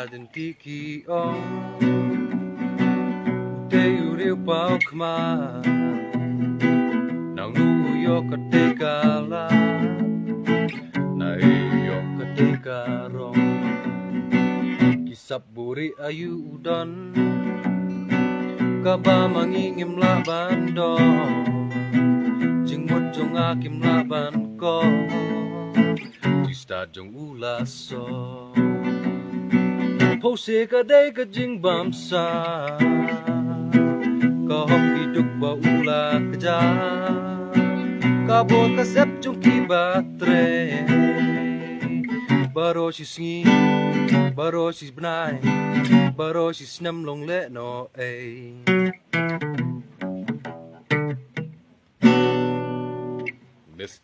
din tiki on te uriu pau kma nang nu yo katekala na yo katekarong kisap buri ayu udon kaba mangingim laban do jingmut jong akim laban ko tista jong ulaso pose ka day ka jing bamsa ka hok hiduk ba ula kaja ka bol ka sep jong ki batre baro si sngi baro si benai baro si snam long le no Miss